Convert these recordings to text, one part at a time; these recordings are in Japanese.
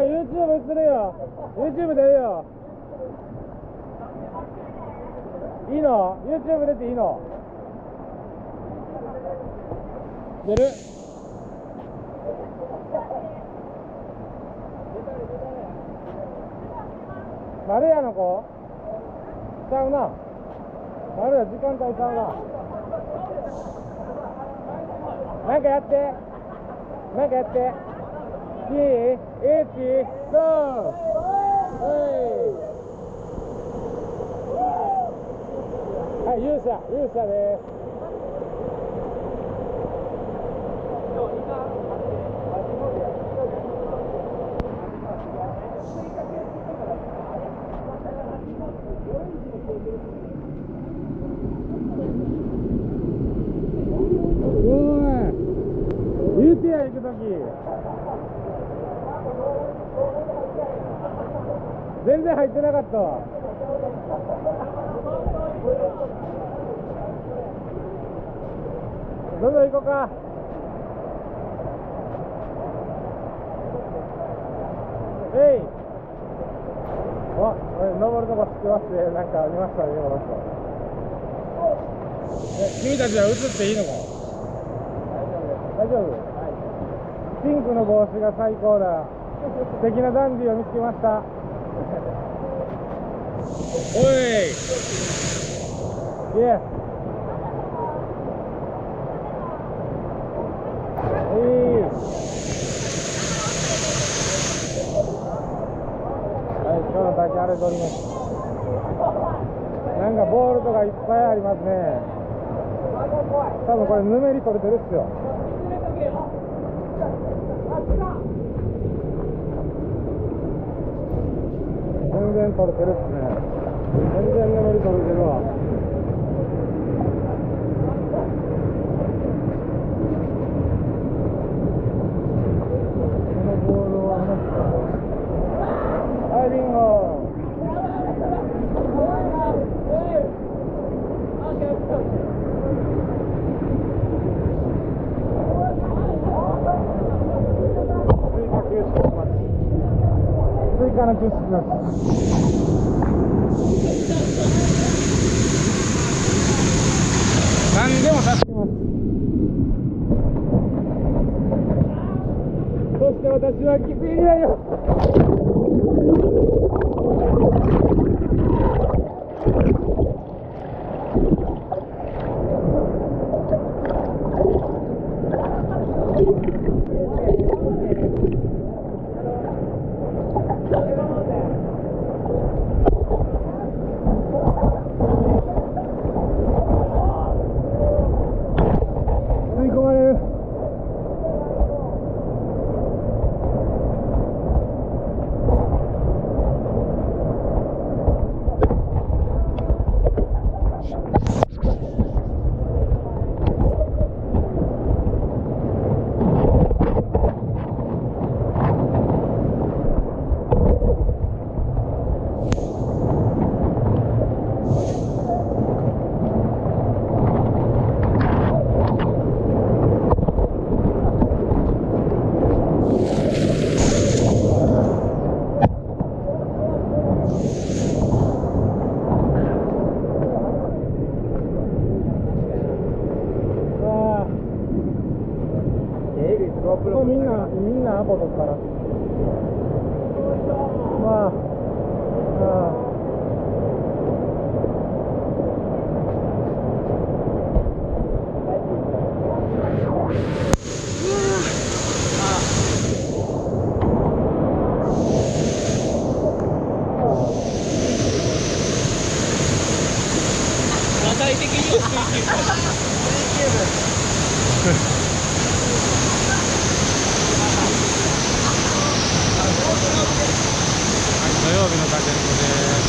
YouTube 映るよ。YouTube 出るよ。いいの？ YouTube 出ていいの？出る？丸屋の子？ちゃうな。丸屋時間帯ちゃうな。なんかやって。なんかやって。2、1、ゴー！はい、勇者です。言うてや、行くとき全然入ってなかったわ。どんどん行こうか。登るとこ知ってますね。なんか見ましたね、この人。君たちは映っていいのか？大丈夫？ピンクの帽子が最高だ。素敵なダンディを見つけました。おい！イエス！今日の滝あれ撮ります。なんかボールとかいっぱいありますね。多分これぬめり取れてるっすよ。全然取れてるっすね。全然ぬめり取れてるわ。このボールははい、ビンゴ。追加の救出します。何でも助けます。そして私は犠牲になります。もうみんなアポ取ったら。まあ。具体的には水球部。土曜日のガジェットです。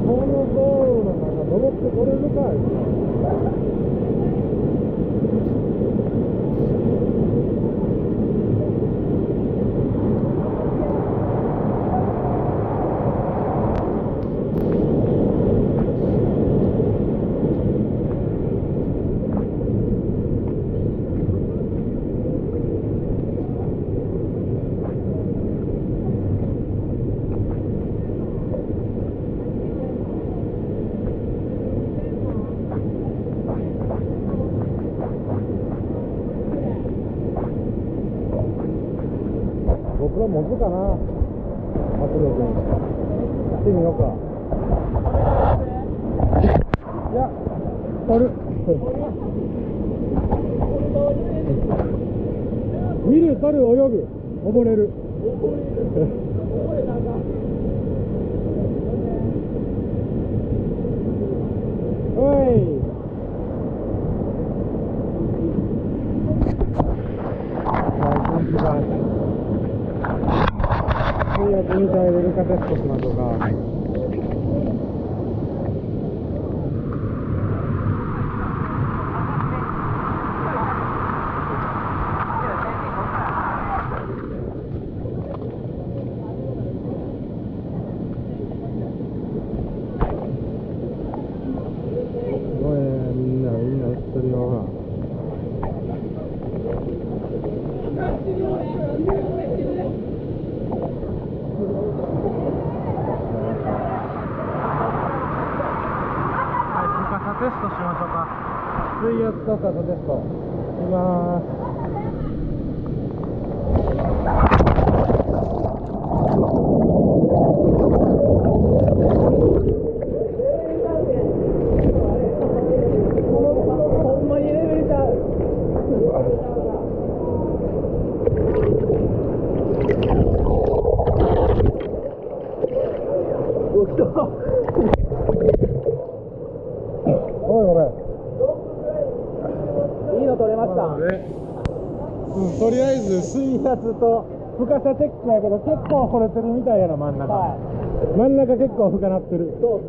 この道路の中登ってこれるかい。僕は持つかな、圧力にしてみようか。いや、取る見る、取る、泳ぐ、溺れるおい水圧みたいでルカテストしましょうか。すごいね、みんな売ってるよほら。テストしましょうか。水圧と深さテストいきまーす。ほんまにレベルちゃう。おっと。おいこれいいの取れました。とりあえず水圧と深さチェックやけど結構掘れてるみたいやな、真ん中、真ん中結構深なってる。そう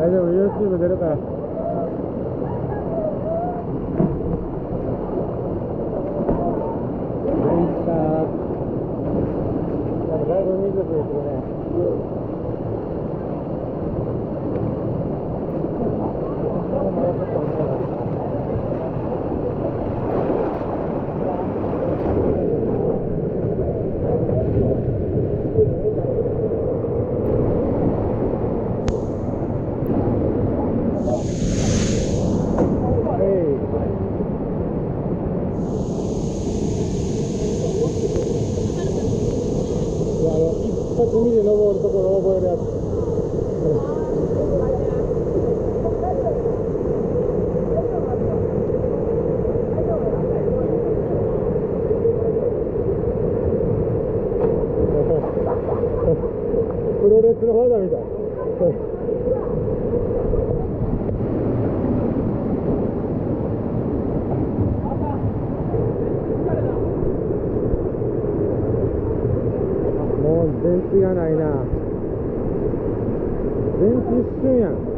大丈夫、YouTube 出るから。だいぶ水増えてるね。一発見で登るところ覚えるやつ。みたい。もう電池がないな。電池一瞬やん。